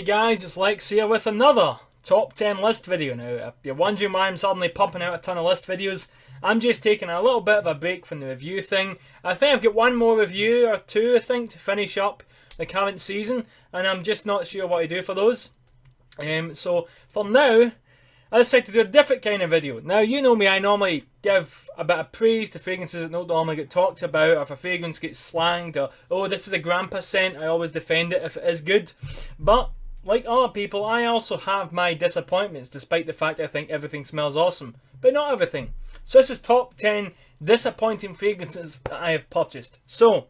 Hey guys, it's Lex here with another top 10 list video. Now, if you're wondering why I'm suddenly pumping out a ton of list videos, I'm just taking a little bit of a break from the review thing. I think I've got one more review or two, I think, to finish up the current season, and I'm just not sure what to do for those. So, for now, I decided to do a different kind of video. Now, you know me, I normally give a bit of praise to fragrances that don't normally get talked about, or if a fragrance gets slanged, or, oh, this is a grandpa scent, I always defend it if it is good. But, like other people, I also have my disappointments, despite the fact I think everything smells awesome. But not everything. So this is top 10 disappointing fragrances that I have purchased. So,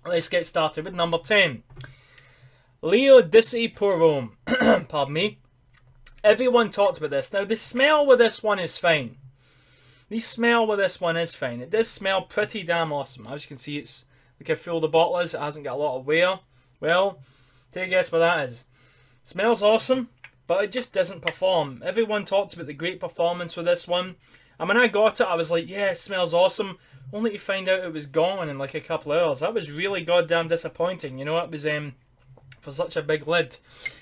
let's get started with number 10. Dolce Pour Homme. Pardon me. Everyone talked about this. Now, the smell with this one is fine. The smell with this one is fine. It does smell pretty damn awesome. As you can see, it's look how full the bottle is. It hasn't got a lot of wear. Well, take a guess what that is. It smells awesome, but it just doesn't perform. Everyone talked about the great performance with this one. And when I got it, I was like, yeah, it smells awesome. Only to find out it was gone in like a couple of hours. That was really goddamn disappointing. You know, it was for such a big lid.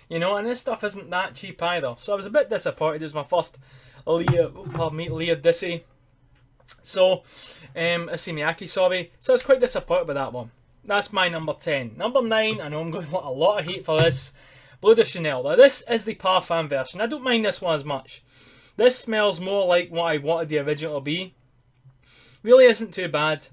You know, and this stuff isn't that cheap either. So I was a bit disappointed. It was my first Leo Dissey. So, Issey Miyake, sorry. So I was quite disappointed with that one. That's my number 10. Number 9, I know I'm going to get a lot of hate for this. Bleu De Chanel. Now this is the Parfum version. I don't mind this one as much. This smells more like what I wanted the original to be. Really isn't too bad.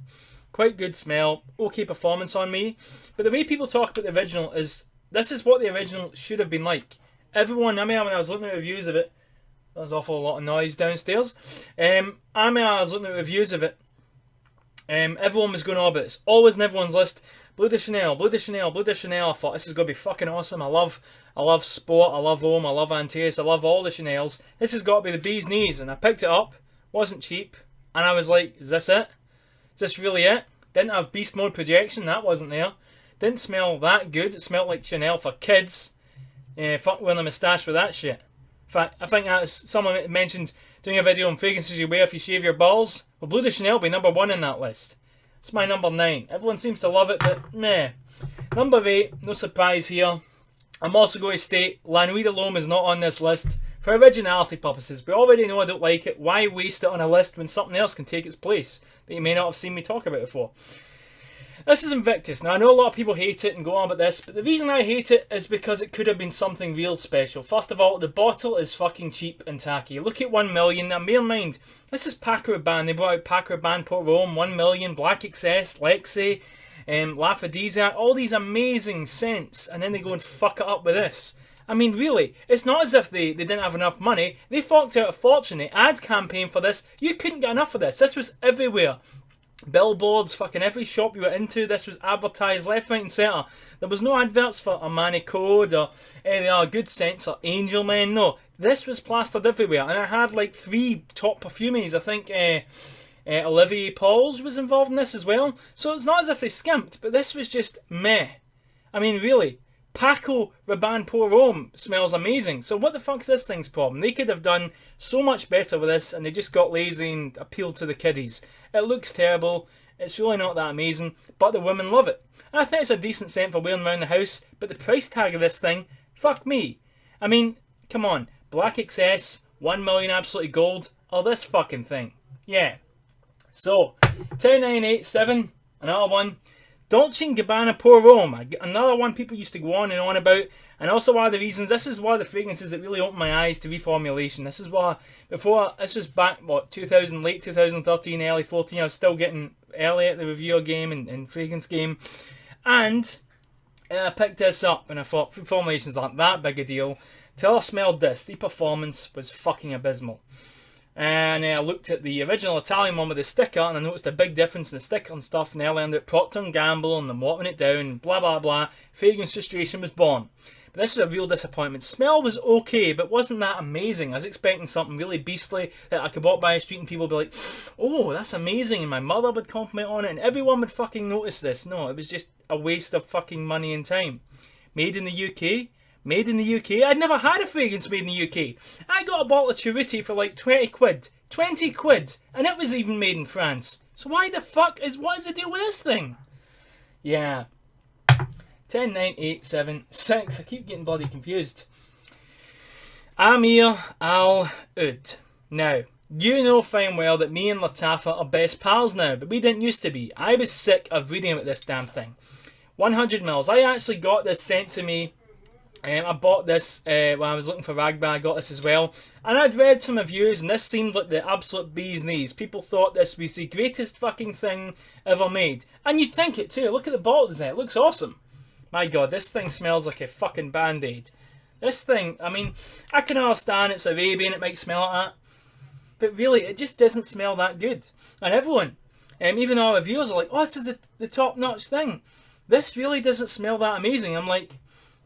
Quite good smell. Okay performance on me. But the way people talk about the original is, this is what the original should have been like. Everyone, when I was looking at reviews of it, there was an awful lot of noise downstairs. When I was looking at reviews of it, everyone was going on about it. It's always in everyone's list. Bleu De Chanel, Bleu De Chanel, Bleu De Chanel. I thought this is going to be fucking awesome. I love Sport, I love Homme, I love Antaeus, I love all the Chanels. This has got to be the bee's knees. And I picked it up, wasn't cheap, and I was like, is this it? Is this really it? Didn't have beast mode projection, that wasn't there. Didn't smell that good. It smelled like Chanel for kids. Fuck wearing a moustache with that shit. In fact, I think that was, someone mentioned doing a video on fragrances you wear if you shave your balls. Well, Bleu De Chanel will be number 1 in that list. It's my number 9. Everyone seems to love it, but meh. Number 8, no surprise here. I'm also going to state La Nuit de l'Homme is not on this list for originality purposes. We already know I don't like it. Why waste it on a list when something else can take its place that you may not have seen me talk about before? This is Invictus. Now, I know a lot of people hate it and go on about this, but the reason I hate it is because it could have been something real special. First of all, the bottle is fucking cheap and tacky. Look at 1 million. Now, bear in mind, this is Paco Rabanne. They brought out Paco Rabanne Pour Homme, 1 million, Black Excess, Lexi, Laphrodisiac, all these amazing scents, and then they go and fuck it up with this. I mean, really, it's not as if they didn't have enough money. They forked out a fortune. The ad campaign for this, you couldn't get enough of this. This was everywhere. Billboards, fucking every shop you went into, this was advertised left, right and centre. There was no adverts for Armani Code or any other good scents or Angel Men, no. This was plastered everywhere, and I had like 3 top perfumies. I think Olivier Paul's was involved in this as well. So it's not as if they skimped, but this was just meh. I mean, really, Paco Rabanne Pour Homme smells amazing. So what the fuck's this thing's problem? They could have done so much better with this, and they just got lazy and appealed to the kiddies. It looks terrible. It's really not that amazing, but the women love it. And I think it's a decent scent for wearing around the house, but the price tag of this thing, fuck me. I mean, come on. Black Excess, 1 million absolutely gold, or this fucking thing. Yeah. So, 10, 9, 8, 7, another one. Dolce Gabbana Pour Homme, another one people used to go on and on about, and also one of the reasons, this is one of the fragrances that really opened my eyes to reformulation. This is why, this was back, late 2013, early 14, I was still getting early at the reviewer game and fragrance game, and I picked this up, and I thought, reformulations aren't that big a deal, till I smelled this. The performance was fucking abysmal. And I looked at the original Italian one with the sticker, and I noticed a big difference in the sticker and stuff, and I learned that Procter & Gamble and them watering it down, blah blah blah, fragrance frustration was born. But this was a real disappointment. Smell was okay, but wasn't that amazing. I was expecting something really beastly that I could walk by the street and people would be like, oh, that's amazing, and my mother would compliment on it, and everyone would fucking notice this. No, it was just a waste of fucking money and time. Made in the UK? Made in the UK? I'd never had a fragrance made in the UK. I got a bottle of Cheruti for like 20 quid. 20 quid! And it was even made in France. So why the fuck what is the deal with this thing? Yeah. 10, 9, 8, 7, 6. I keep getting bloody confused. Ameer Al Oudh. Now, you know fine well that me and Latafa are best pals now, but we didn't used to be. I was sick of reading about this damn thing. 100 mils. I actually got this sent to me. I bought this when I was looking for Ragbag. I got this as well. And I'd read some reviews, and this seemed like the absolute bee's knees. People thought this was the greatest fucking thing ever made. And you'd think it too. Look at the bottle design. It looks awesome. My god, this thing smells like a fucking band-aid. This thing, I mean, I can understand it's Arabian, it might smell like that. But really, it just doesn't smell that good. And everyone, even our reviewers are like, oh, this is the top-notch thing. This really doesn't smell that amazing. I'm like,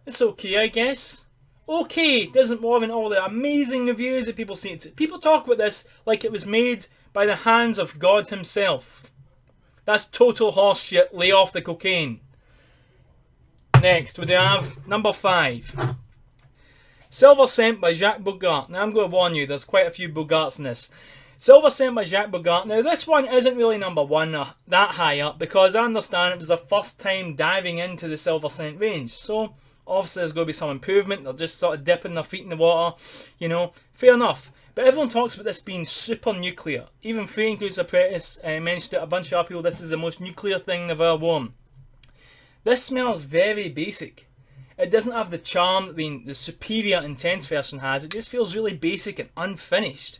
it's okay, I guess. Okay, doesn't warrant all the amazing reviews that people see it. People talk about this like it was made by the hands of God himself. That's total horse shit. Lay off the cocaine. Next, we have number 5. Silver Scent by Jacques Bogart. Now, I'm going to warn you, there's quite a few Bogarts in this. Silver Scent by Jacques Bogart. Now, this one isn't really number 1 that high up, because I understand it was the first time diving into the Silver Scent range. So, obviously, there's going to be some improvement. They're just sort of dipping their feet in the water. You know, fair enough. But everyone talks about this being super nuclear. Even Fragrance Apprentice mentioned it. A bunch of other people, this is the most nuclear thing they've ever worn. This smells very basic. It doesn't have the charm that the superior intense version has. It just feels really basic and unfinished.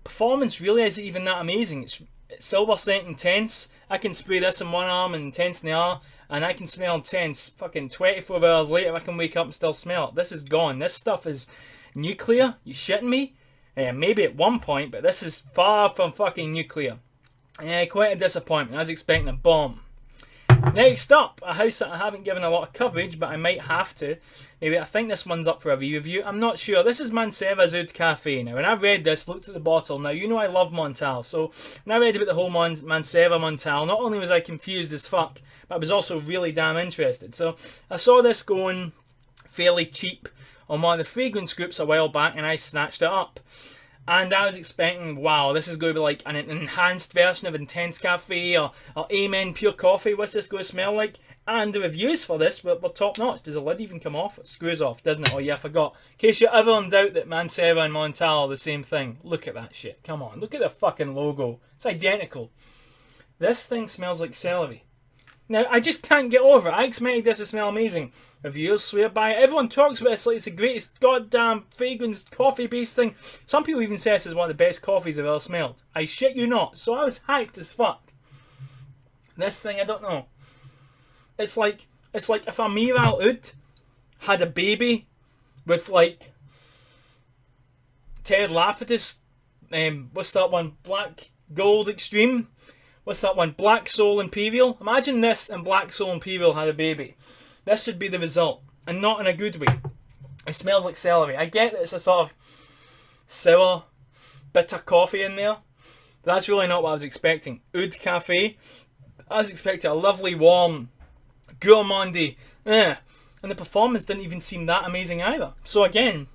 Performance really isn't even that amazing. It's Silver Scent Intense. I can spray this in one arm and Intense in the other, and I can smell Intense fucking 24 hours later. I can wake up and still smell it. This is gone. This stuff is nuclear. You shitting me? Maybe at one point, but this is far from fucking nuclear. Quite a disappointment. I was expecting a bomb. Next up, a house that I haven't given a lot of coverage, but I might have to. Maybe I think this one's up for a review. I'm not sure. This is Manseva's Aoud Cafe. Now, when I read this, looked at the bottle. Now, you know I love Montel. So, when I read about the whole Manseva Montel, not only was I confused as fuck, but I was also really damn interested. So, I saw this going fairly cheap on one of the fragrance groups a while back, and I snatched it up. And I was expecting, wow, this is going to be like an enhanced version of Intense Cafe or Amen Pure Coffee. What's this going to smell like? And the reviews for this were top notch. Does the lid even come off? It screws off, doesn't it? Oh yeah, I forgot. In case you're ever in doubt that Manseva and Montel are the same thing. Look at that shit. Come on. Look at the fucking logo. It's identical. This thing smells like celery. Now, I just can't get over it. I expected this to smell amazing. Reviewers swear by it. Everyone talks about this like it's the greatest goddamn fragrance coffee-based thing. Some people even say this is one of the best coffees I've ever smelled. I shit you not. So I was hyped as fuck. This thing, I don't know. It's like if Ameer Al Oudh had a baby with like Ted Lapidus. What's that one? Black Gold Extreme. What's that one? Black Soul Imperial. Imagine this and Black Soul Imperial had a baby. This should be the result. And not in a good way. It smells like celery. I get that it's a sort of sour, bitter coffee in there. But that's really not what I was expecting. Aoud Cafe. I was expecting a lovely, warm, gourmandy. And the performance didn't even seem that amazing either. So again,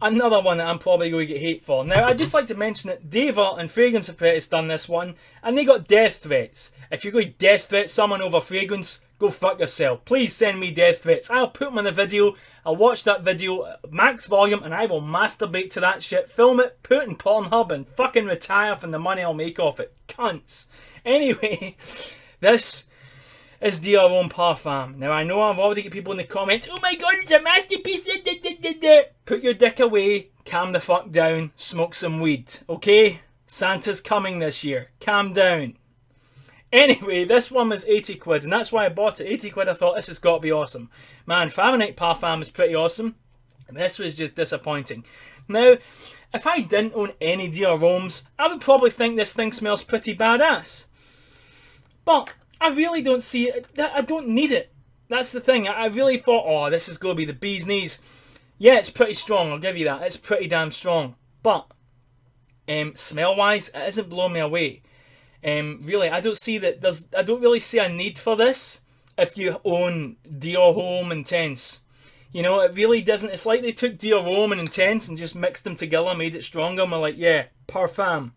another one that I'm probably going to get hate for. Now, I'd just like to mention that Dior and Fragrance Apprentice done this one, and they got death threats. If you're going to death threat someone over fragrance, go fuck yourself. Please send me death threats. I'll put them in the video. I'll watch that video at max volume, and I will masturbate to that shit. Film it, put it in Pornhub, and fucking retire from the money I'll make off it. Cunts. Anyway, this is Dior Parfum. Now, I know I've already got people in the comments, oh my god, it's a masterpiece. Put your dick away, calm the fuck down, smoke some weed, okay? Santa's coming this year. Calm down. Anyway, this one was 80 quid, and that's why I bought it. 80 quid, I thought this has got to be awesome. Man, Family Night Parfum is pretty awesome. This was just disappointing. Now, if I didn't own any Dior Homes, I would probably think this thing smells pretty badass. But I really don't see it. I don't need it. That's the thing. I really thought, oh, this is going to be the bee's knees. Yeah, it's pretty strong. I'll give you that. It's pretty damn strong. But smell-wise, it isn't blowing me away. Really, I don't see that. I don't really see a need for this if you own Dior Homme Intense. You know, it really doesn't. It's like they took Dior Homme and Intense and just mixed them together, made it stronger, and we're like, yeah, Parfum.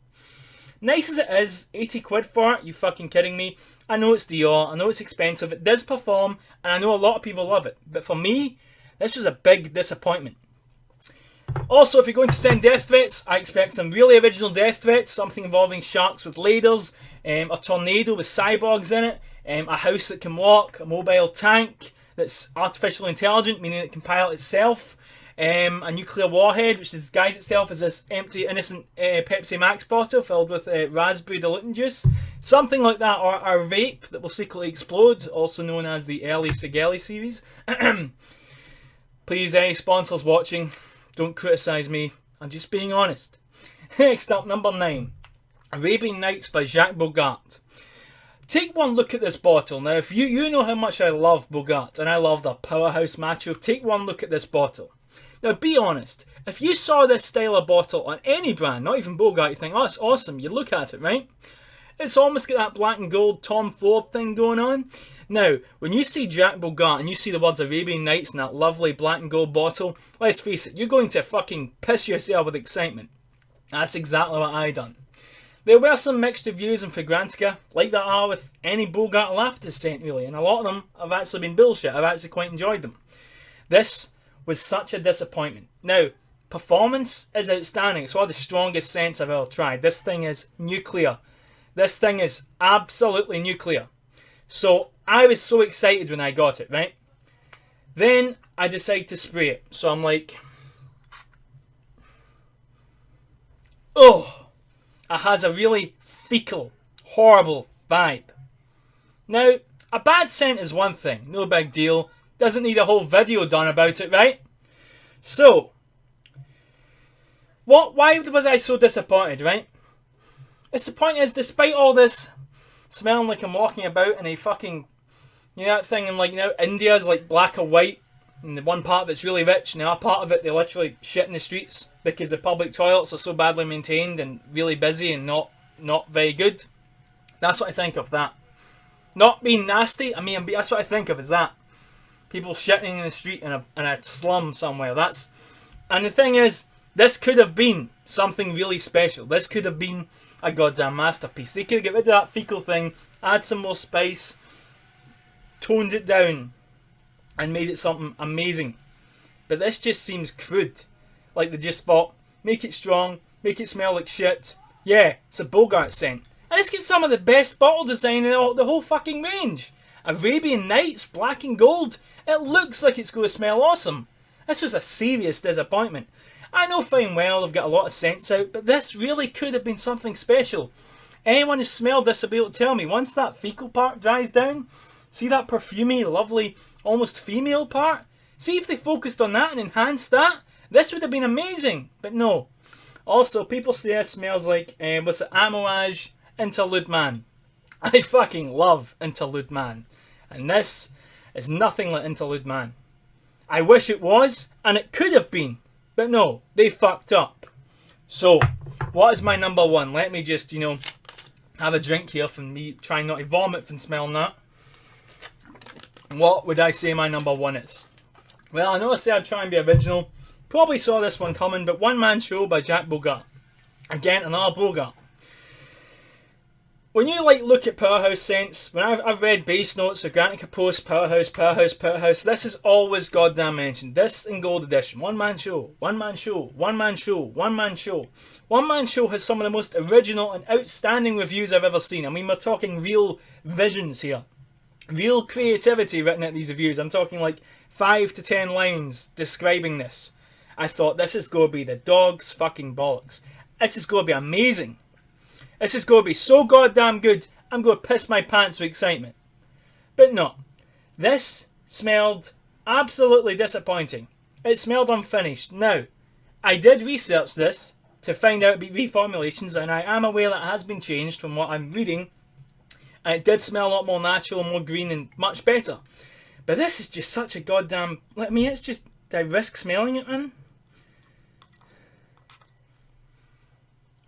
Nice as it is, 80 quid for it, you fucking kidding me? I know it's Dior, I know it's expensive, it does perform, and I know a lot of people love it. But for me, this was a big disappointment. Also, if you're going to send death threats, I expect some really original death threats, something involving sharks with laders, a tornado with cyborgs in it, a house that can walk, a mobile tank that's artificially intelligent, meaning it can pilot itself, a nuclear warhead, which disguises itself as this empty, innocent Pepsi Max bottle filled with raspberry diluting juice. Something like that, or a vape that will secretly explode, also known as the Ellis series. Please, any sponsors watching, don't criticise me. I'm just being honest. Next up, number 9. Arabian Nights by Jacques Bogart. Take one look at this bottle. Now, if you know how much I love Bogart, and I love the powerhouse macho, take one look at this bottle. Now, be honest. If you saw this style of bottle on any brand, not even Bogart, you think, oh, it's awesome. You look at it, right? It's almost got that black and gold Tom Ford thing going on. Now, when you see Jacques Bogart and you see the words Arabian Nights in that lovely black and gold bottle, let's face it, you're going to fucking piss yourself with excitement. That's exactly what I done. There were some mixed reviews in Fragrantica, like there are with any Bogart Lapidus scent really, and a lot of them have actually been bullshit. I've actually quite enjoyed them. This was such a disappointment. Now, performance is outstanding. It's one of the strongest scents I've ever tried. This thing is nuclear. This thing is absolutely nuclear. So, I was so excited when I got it, right? Then, I decided to spray it. So, I'm like, oh, it has a really fecal, horrible vibe. Now, a bad scent is one thing. No big deal. Doesn't need a whole video done about it, right? So, why was I so disappointed, right? The point is, despite all this smelling like I'm walking about in a fucking, you know that thing in, like, you know, India's like black or white, and the one part of it's really rich, and the other part of it they literally shit in the streets because the public toilets are so badly maintained and really busy and not very good. That's what I think of that. Not being nasty, I mean, that's what I think of, is that. People shitting in the street in a slum somewhere. And the thing is, this could have been something really special. This could have been a goddamn masterpiece. They could have got rid of that fecal thing, add some more spice, toned it down, and made it something amazing. But this just seems crude. Like they just thought, make it strong, make it smell like shit. Yeah, it's a Bogart scent. And let's get some of the best bottle design in the whole fucking range. Arabian Nights, black and gold. It looks like it's going to smell awesome. This was a serious disappointment. I know fine well they've got a lot of scents out, but this really could have been something special. Anyone who smelled this will be able to tell me, once that fecal part dries down, see that perfumey, lovely, almost female part? See if they focused on that and enhanced that? This would have been amazing, but no. Also, people say this smells like, what's it, Amouage Interlude Man. I fucking love Interlude Man. And this is nothing like Interlude Man. I wish it was, and it could have been. But no, they fucked up. So, what is my number 1? Let me just, have a drink here from me trying not to vomit from smelling that. What would I say my number 1 is? Well, I know I said I'd try and be original. Probably saw this one coming, but One Man Show by Jacques Bogart. Again, another Bogart. When you look at powerhouse scents, when I've read base notes, Fragrantica post, powerhouse, this is always goddamn mentioned. This in gold edition. One Man Show, One Man Show, One Man Show, One Man Show. One Man Show has some of the most original and outstanding reviews I've ever seen. I mean, we're talking real visions here. Real creativity written at these reviews. I'm talking 5 to 10 lines describing this. I thought, this is going to be the dog's fucking bollocks. This is going to be amazing. This is going to be so goddamn good, I'm going to piss my pants with excitement. But no. This smelled absolutely disappointing. It smelled unfinished. Now, I did research this to find out about reformulations, and I am aware that it has been changed from what I'm reading. And it did smell a lot more natural, more green, and much better. But this is just such a goddamn... I mean, it's just... Do I risk smelling it, man?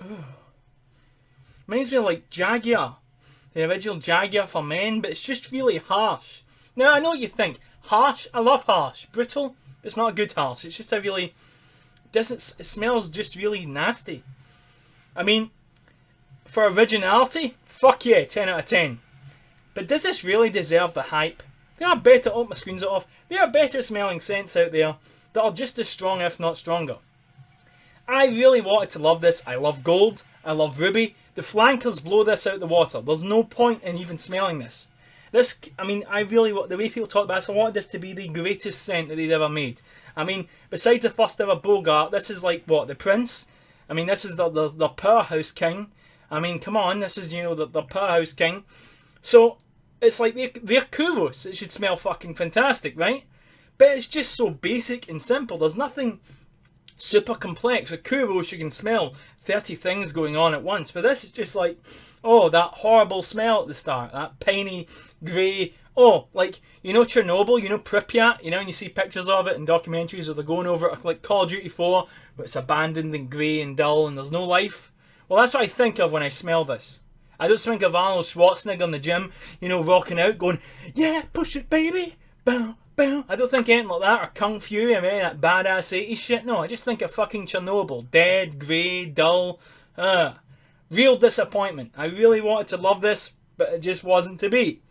Ooh. Reminds me of Jaguar. The original Jaguar for men, but it's just really harsh. Now, I know what you think. Harsh? I love harsh. Brutal? It's not a good harsh. It's just a really... It smells just really nasty. I mean, for originality, fuck yeah, 10 out of 10. But does this really deserve the hype? There are better, oh my screen's off, there are better smelling scents out there that are just as strong if not stronger. I really wanted to love this. I love gold, I love ruby. The flankers blow this out the water. There's no point in even smelling this. This, I mean, I really, the way people talk about this, I wanted this to be the greatest scent that they'd ever made. I mean, besides the first ever Bogart, this is like, what, the Prince? I mean, this is the powerhouse king. I mean, come on, this is, you know, the powerhouse king. So, it's like, they're kudos. It should smell fucking fantastic, right? But it's just so basic and simple. There's nothing super complex. With kudos, you can smell 30 things going on at once. But this is just like, oh, that horrible smell at the start. That piney, grey. Oh, like, you know Chernobyl, you know Pripyat, you know, and you see pictures of it in documentaries, or they're going over it like Call of Duty 4, where it's abandoned and grey and dull and there's no life. Well, that's what I think of when I smell this. I don't think of Arnold Schwarzenegger in the gym, you know, rocking out, going, yeah, push it, baby, bow, bow. I don't think anything like that, or Kung Fu, I mean, that badass 80s shit. No, I just think of fucking Chernobyl, dead, grey, dull. Real disappointment. I really wanted to love this, but it just wasn't to be.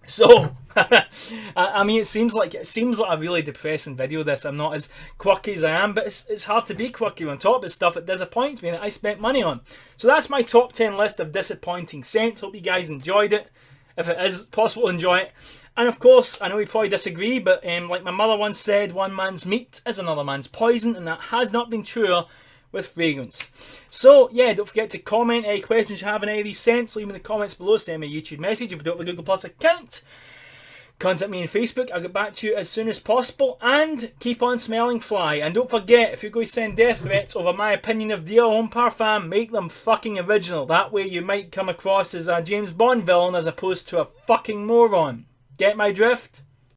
So, I mean, it seems like a really depressing video, this. I'm not as quirky as I am, but it's hard to be quirky on top of stuff that disappoints me and that I spent money on. So that's my top 10 list of disappointing scents. Hope you guys enjoyed it. If it is possible to enjoy it. And of course, I know you probably disagree, but like my mother once said, one man's meat is another man's poison, and that has not been truer with fragrance. So yeah, don't forget to comment any questions you have on any of these scents. Leave them in the comments below. Send me a YouTube message if you don't have a Google Plus account. Contact me on Facebook. I'll get back to you as soon as possible. And keep on smelling fly. And don't forget, if you're going to send death threats over my opinion of Dior Homme Parfum, make them fucking original. That way you might come across as a James Bond villain as opposed to a fucking moron. Get my drift?